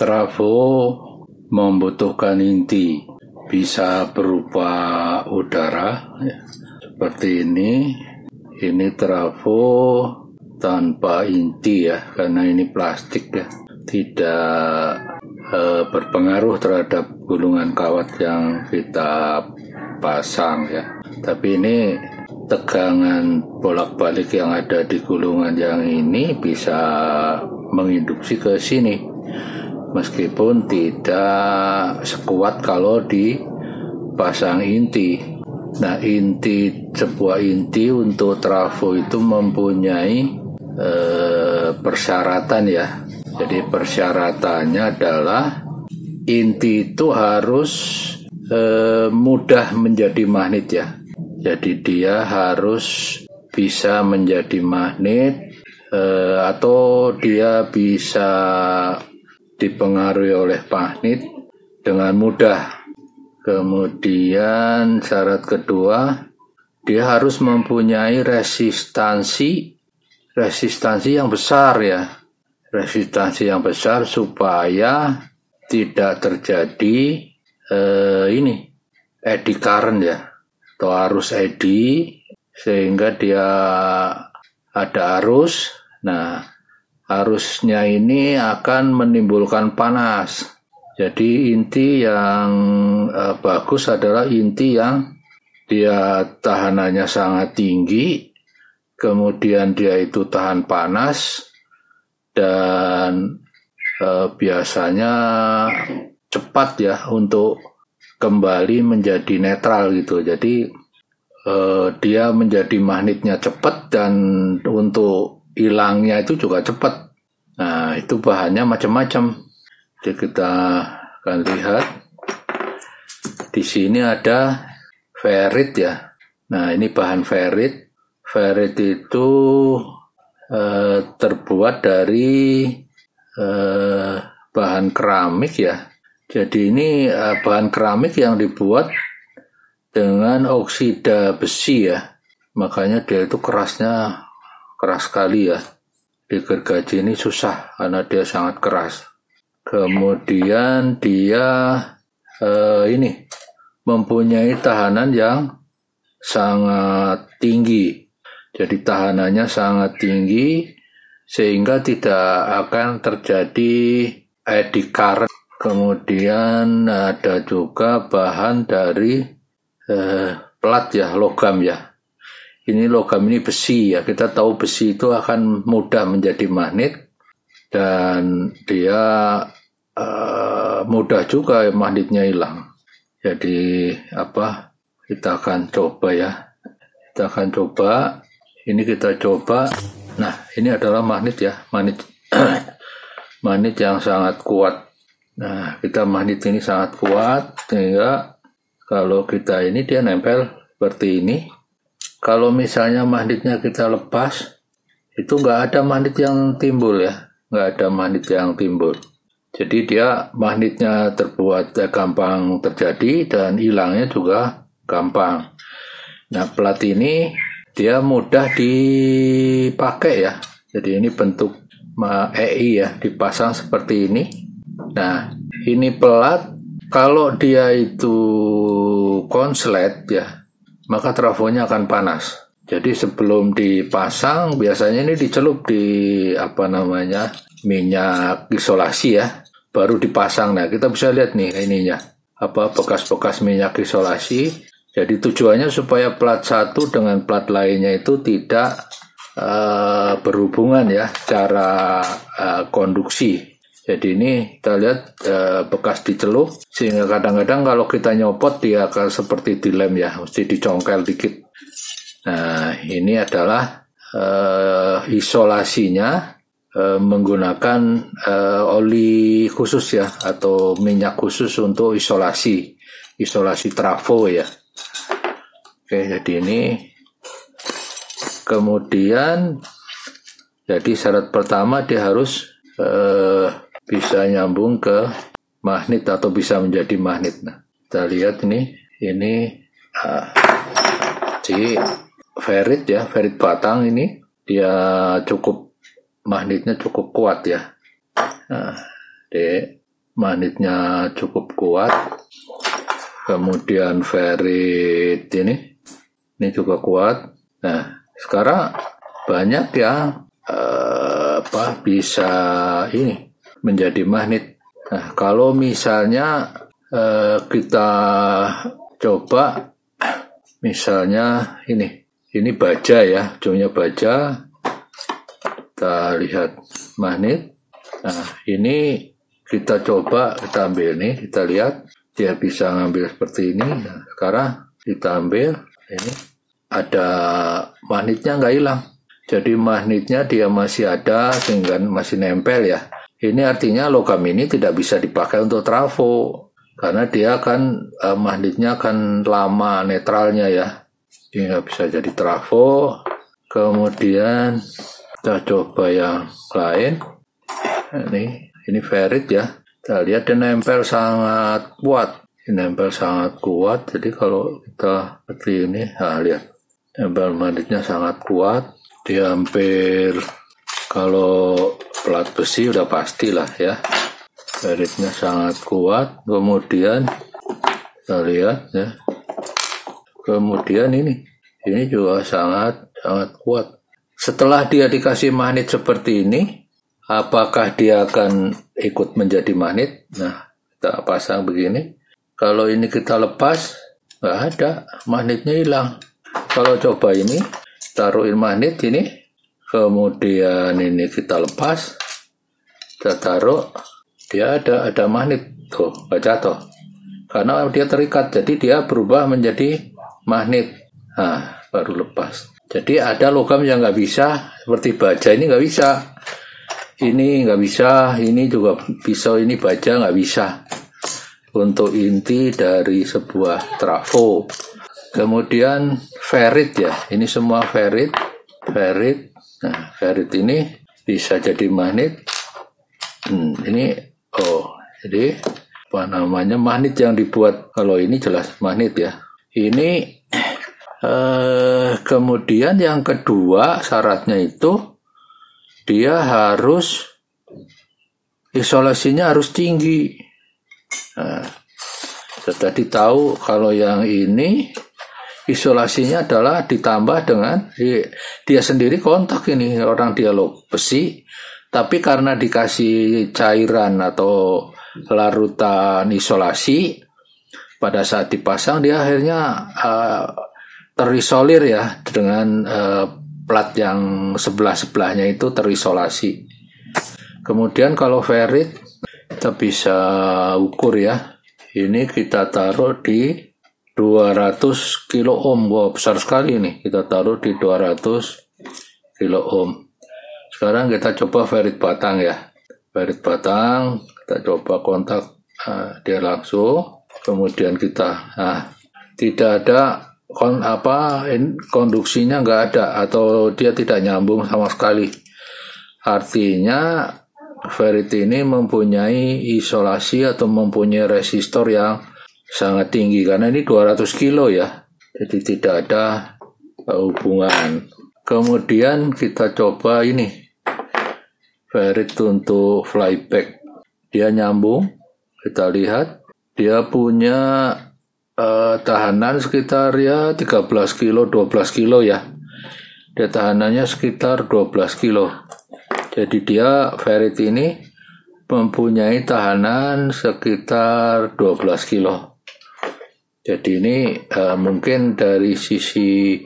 Trafo membutuhkan inti, bisa berupa udara ya, seperti ini. Ini trafo tanpa inti ya, karena ini plastik ya, tidak berpengaruh terhadap gulungan kawat yang kita pasang ya. Tapi ini tegangan bolak-balik yang ada di gulungan yang ini bisa menginduksi ke sini, meskipun tidak sekuat kalau dipasang inti. Nah, sebuah inti untuk trafo itu mempunyai persyaratan ya. Jadi persyaratannya adalah inti itu harus mudah menjadi magnet ya. Jadi dia harus bisa menjadi magnet, atau dia bisa dipengaruhi oleh magnet dengan mudah. Kemudian syarat kedua, dia harus mempunyai resistansi yang besar ya. Resistansi yang besar supaya tidak terjadi eddy current ya, atau arus eddy, sehingga dia ada arus. Nah, arusnya ini akan menimbulkan panas. Jadi inti yang bagus adalah inti yang dia tahanannya sangat tinggi, kemudian dia itu tahan panas, dan biasanya cepat ya untuk kembali menjadi netral gitu. Jadi dia menjadi magnetnya cepat, dan untuk hilangnya itu juga cepat. Nah, itu bahannya macam-macam. Jadi kita akan lihat di sini ada ferrit ya. Nah, ini bahan ferrit. Ferrit itu terbuat dari bahan keramik ya. Jadi ini bahan keramik yang dibuat dengan oksida besi ya. Makanya dia itu keras sekali ya. Digergaji ini susah karena dia sangat keras. Kemudian dia mempunyai tahanan yang sangat tinggi. Jadi tahanannya sangat tinggi sehingga tidak akan terjadi eddy current. Kemudian ada juga bahan dari plat ya, logam ya. Ini logam, ini besi ya. Kita tahu besi itu akan mudah menjadi magnet, dan dia mudah juga magnetnya hilang. Jadi kita akan coba ya. Kita akan coba. Ini kita coba. Nah, ini adalah magnet ya. Magnet yang sangat kuat. Nah, magnet ini sangat kuat sehingga kalau kita ini dia nempel seperti ini. Kalau misalnya magnetnya kita lepas, itu nggak ada magnet yang timbul ya. Nggak ada magnet yang timbul. Jadi dia magnetnya terbuat gampang terjadi, dan hilangnya juga gampang. Nah, plat ini dia mudah dipakai ya. Jadi ini bentuk EI ya, dipasang seperti ini. Nah, ini plat, kalau dia itu konslet ya, maka trafonya akan panas. Jadi sebelum dipasang biasanya ini dicelup di minyak isolasi ya, baru dipasang. Nah, kita bisa lihat nih ininya, bekas-bekas minyak isolasi. Jadi tujuannya supaya plat satu dengan plat lainnya itu tidak berhubungan ya secara konduksi. Jadi ini kita lihat bekas dicelup, sehingga kadang-kadang kalau kita nyopot dia akan seperti dilem ya, mesti dicongkel dikit. Nah, ini adalah isolasinya menggunakan oli khusus ya, atau minyak khusus untuk isolasi trafo ya. Oke, jadi ini kemudian, jadi syarat pertama dia harus bisa nyambung ke magnet atau bisa menjadi magnet. Nah, kita lihat ini si ferrit ya, ferrit batang ini dia magnetnya cukup kuat ya. Nah, magnetnya cukup kuat. Kemudian ferrit ini juga kuat. Nah, sekarang banyak yang bisa ini menjadi magnet. Nah, kalau misalnya kita coba misalnya ini baja ya, ujungnya baja, kita lihat magnet. Nah, ini kita coba, kita ambil nih, kita lihat dia bisa ngambil seperti ini. Nah, sekarang kita ambil ini, ada magnetnya nggak hilang. Jadi magnetnya dia masih ada sehingga masih nempel ya. Ini artinya logam ini tidak bisa dipakai untuk trafo karena dia kan magnetnya kan lama netralnya ya. Dia nggak bisa jadi trafo. Kemudian kita coba yang lain. Ini ferrit ya. Kita lihat dia nempel sangat kuat. Ini nempel sangat kuat. Jadi kalau kita seperti ini, nah lihat nempel magnetnya sangat kuat. Dia hampir, kalau plat besi udah pastilah ya, ferritnya sangat kuat. Kemudian kita lihat ya, kemudian ini juga sangat kuat. Setelah dia dikasih magnet seperti ini, apakah dia akan ikut menjadi magnet? Nah, kita pasang begini. Kalau ini kita lepas, nggak ada, magnetnya hilang. Kalau coba ini, taruhin magnet ini, kemudian ini kita lepas, kita taruh, dia ada magnet, tuh nggak jatuh, karena dia terikat, jadi dia berubah menjadi magnet. Nah, baru lepas. Jadi ada logam yang nggak bisa, seperti baja ini nggak bisa, ini nggak bisa, ini juga pisau ini baja nggak bisa untuk inti dari sebuah trafo. Kemudian ferrit ya, ini semua ferrit. Nah, ferrit ini bisa jadi magnet. Ini jadi apa namanya, magnet yang dibuat, kalau ini jelas magnet ya. Ini kemudian yang kedua syaratnya itu dia harus isolasinya harus tinggi. Nah, tadi tahu kalau yang ini isolasinya adalah ditambah dengan dia sendiri kontak ini, orang dialog besi, tapi karena dikasih cairan atau larutan isolasi, pada saat dipasang dia akhirnya terisolir ya, dengan plat yang sebelah-sebelahnya itu terisolasi. Kemudian kalau ferrit kita bisa ukur ya, ini kita taruh di 200 kilo ohm. Wow, besar sekali nih, kita taruh di 200 kilo ohm. Sekarang kita coba ferrit batang ya, ferrit batang kita coba kontak, dia langsung. Kemudian kita tidak ada konduksinya, nggak ada, atau dia tidak nyambung sama sekali. Artinya ferrit ini mempunyai isolasi atau mempunyai resistor yang sangat tinggi, karena ini 200 kilo ya, jadi tidak ada hubungan. Kemudian kita coba ini ferrit untuk flyback, dia nyambung. Kita lihat dia punya tahanan sekitar ya 13 kilo 12 kilo ya, dia tahanannya sekitar 12 kilo. Jadi dia ferrit ini mempunyai tahanan sekitar 12 kilo. Jadi ini mungkin dari sisi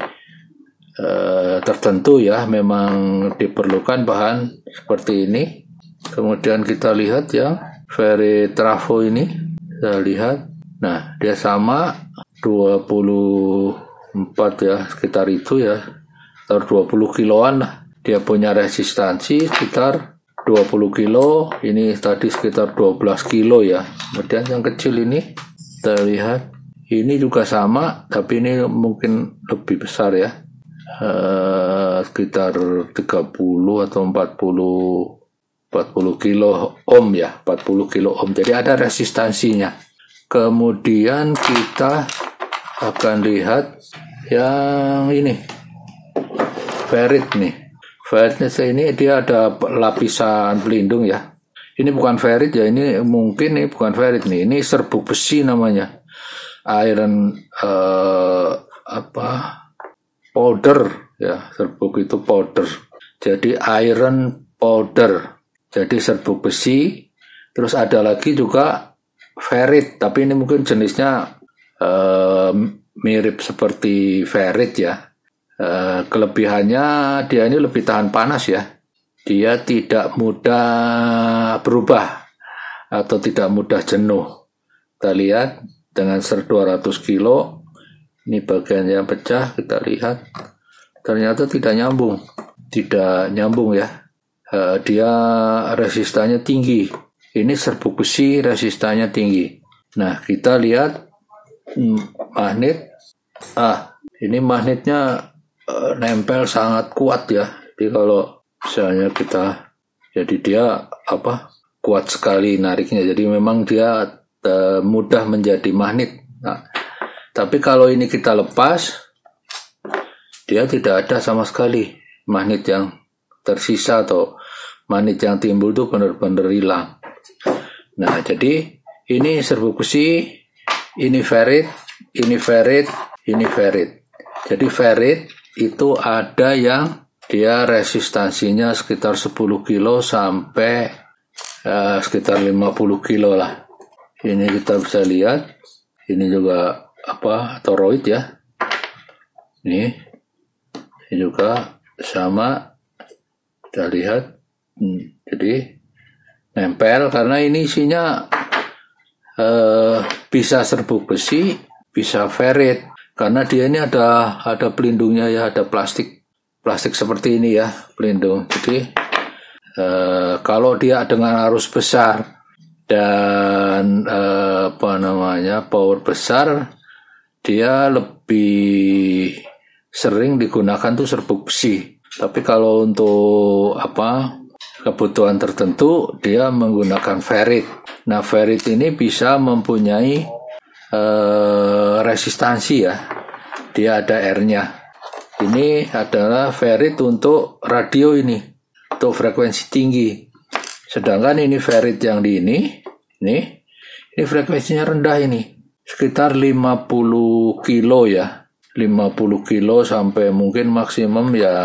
tertentu ya, memang diperlukan bahan seperti ini. Kemudian kita lihat ya, ferrit trafo ini, kita lihat. Nah, dia sama 24 ya, sekitar itu ya, sekitar 20 kiloan lah. Dia punya resistansi sekitar 20 kilo, ini tadi sekitar 12 kilo ya. Kemudian yang kecil ini, kita lihat. Ini juga sama, tapi ini mungkin lebih besar ya, sekitar 30 atau 40 kilo ohm ya, 40 kilo ohm. Jadi ada resistansinya. Kemudian kita akan lihat yang ini, ferrit nih. Ferritnya ini dia ada lapisan pelindung ya. Ini bukan ferrit ya, ini mungkin ini bukan ferrit nih, ini serbuk besi namanya, iron powder ya, serbuk itu powder, jadi iron powder, jadi serbuk besi. Terus ada lagi juga ferrit, tapi ini mungkin jenisnya mirip seperti ferrit ya. Kelebihannya dia ini lebih tahan panas ya. Dia tidak mudah berubah atau tidak mudah jenuh. Kita lihat dengan 200 kilo, ini bagian yang pecah, kita lihat ternyata tidak nyambung ya. Dia resistannya tinggi. Ini serbuk besi resistannya tinggi. Nah, kita lihat magnet. Ini magnetnya nempel sangat kuat ya. Jadi kalau misalnya jadi dia kuat sekali nariknya. Jadi memang dia mudah menjadi magnet. Nah, tapi kalau ini kita lepas, dia tidak ada sama sekali magnet yang tersisa atau magnet yang timbul itu benar-benar hilang. Nah, jadi ini serbuk besi, ini ferrit, ini ferrit, ini ferrit. Jadi ferrit itu ada yang dia resistansinya sekitar 10 kilo sampai sekitar 50 kilo lah. Ini kita bisa lihat, ini juga toroid ya. Ini juga sama, kita lihat. Jadi nempel karena ini isinya bisa serbuk besi, bisa ferrit. Karena dia ini ada pelindungnya ya, ada plastik seperti ini ya, pelindung. Jadi kalau dia dengan arus besar dan power besar, dia lebih sering digunakan tuh serbuk besi. Tapi kalau untuk kebutuhan tertentu, dia menggunakan ferrit. Nah, ferrit ini bisa mempunyai resistansi ya. Dia ada R-nya. Ini adalah ferrit untuk radio ini, untuk frekuensi tinggi. Sedangkan ini ferrit yang di ini frekuensinya rendah ini, sekitar 50 kilo ya, 50 kilo sampai mungkin maksimum ya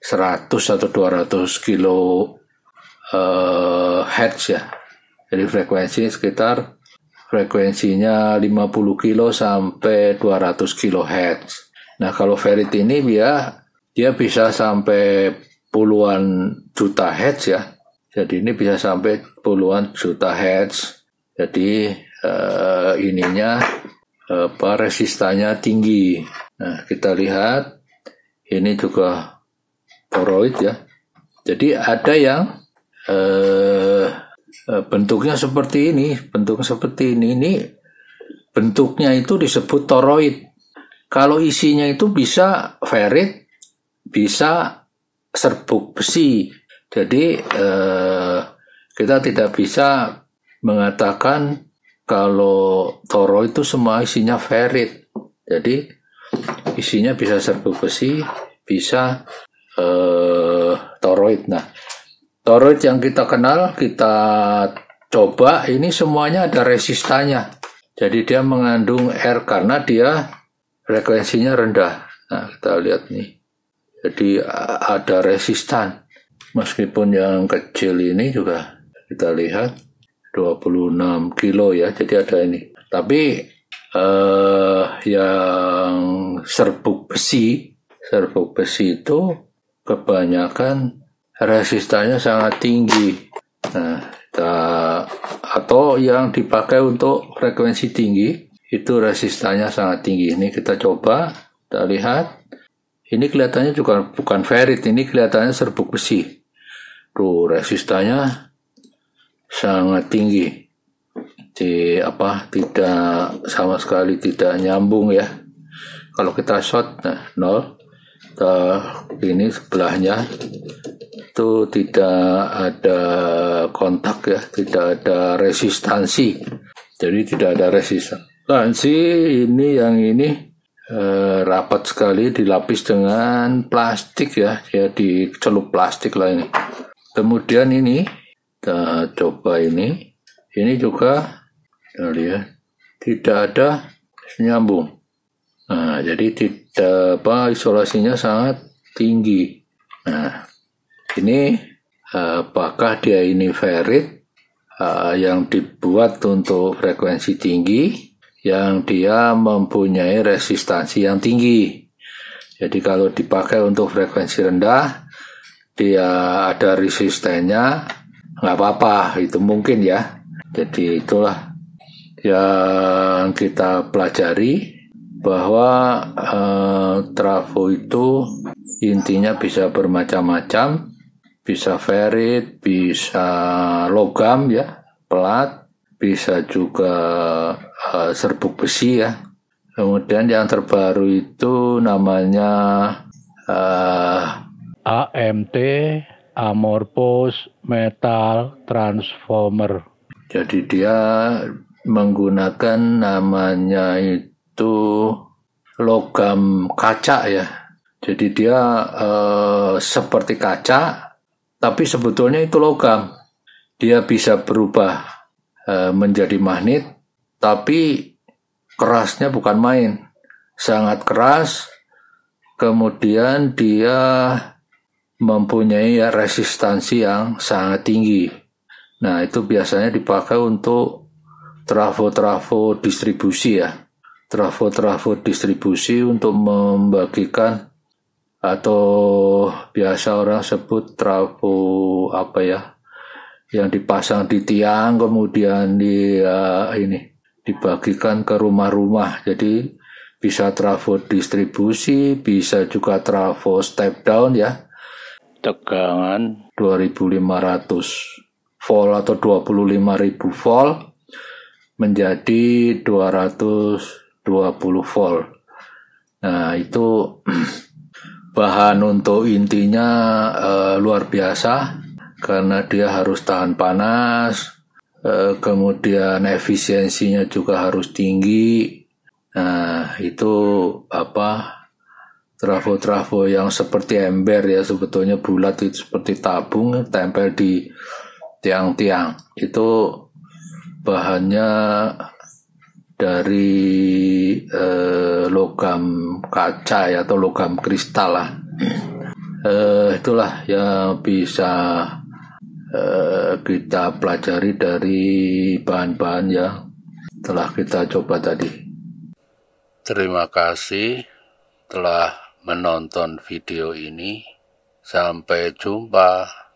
100 atau 200 kilo hertz ya. Jadi frekuensinya 50 kilo sampai 200 kilo hertz. Nah, kalau ferrit ini dia bisa sampai puluhan juta hertz ya. Jadi ini bisa sampai puluhan juta hertz. Jadi resistannya tinggi. Nah, kita lihat ini juga toroid ya. Jadi ada yang bentuknya seperti ini. Ini bentuknya itu disebut toroid. Kalau isinya itu bisa ferrit, bisa serbuk besi. Jadi kita tidak bisa mengatakan kalau toroid itu semua isinya ferrit. Jadi isinya bisa serbuk besi, bisa toroid. Nah, toroid yang kita kenal, kita coba, ini semuanya ada resistannya. Jadi dia mengandung R karena dia frekuensinya rendah. Nah, kita lihat nih. Jadi ada resistan. Meskipun yang kecil ini juga kita lihat 26 kilo ya. Jadi ada ini. Tapi yang serbuk besi itu kebanyakan resistannya sangat tinggi. Nah, atau yang dipakai untuk frekuensi tinggi itu resistannya sangat tinggi. Ini kita coba, kita lihat. Ini kelihatannya juga bukan ferrit, ini kelihatannya serbuk besi. Tuh, resistannya sangat tinggi. Tidak sama sekali tidak nyambung ya. Kalau kita short, nah 0. Ini sebelahnya itu tidak ada kontak ya, tidak ada resistansi. Jadi tidak ada resistansi. Ini rapat sekali, dilapis dengan plastik ya, dicelup plastik lah ini. Kemudian ini Kita coba ini juga tidak ada nyambung. Nah, jadi tidak isolasinya sangat tinggi. Nah, ini apakah dia ini ferrit yang dibuat untuk frekuensi tinggi, yang dia mempunyai resistansi yang tinggi. Jadi kalau dipakai untuk frekuensi rendah, dia ada resistennya, nggak apa-apa, itu mungkin ya. Jadi itulah yang kita pelajari, bahwa trafo itu intinya bisa bermacam-macam, bisa ferrit, bisa logam ya, pelat, bisa juga serbuk besi ya. Kemudian yang terbaru itu namanya AMT, Amorphous Metal Transformer. Jadi dia menggunakan namanya itu logam kaca ya. Jadi dia seperti kaca, tapi sebetulnya itu logam. Dia bisa berubah menjadi magnet, tapi kerasnya bukan main, sangat keras. Kemudian dia mempunyai resistansi yang sangat tinggi. Nah, itu biasanya dipakai untuk trafo-trafo distribusi ya. Trafo-trafo distribusi untuk membagikan, atau biasa orang sebut trafo yang dipasang di tiang kemudian dibagikan ke rumah-rumah. Jadi bisa trafo distribusi, bisa juga trafo step down ya. Tegangan 2500 volt atau 25.000 volt menjadi 220 volt. Nah, itu bahan untuk intinya luar biasa, karena dia harus tahan panas, kemudian efisiensinya juga harus tinggi. Nah, itu trafo-trafo yang seperti ember ya, sebetulnya bulat, itu seperti tabung tempel di tiang-tiang. Itu bahannya dari logam kaca ya, atau logam kristal lah. Itulah yang bisa kita pelajari dari bahan-bahan yang telah kita coba tadi. Terima kasih telah menonton video ini. Sampai jumpa.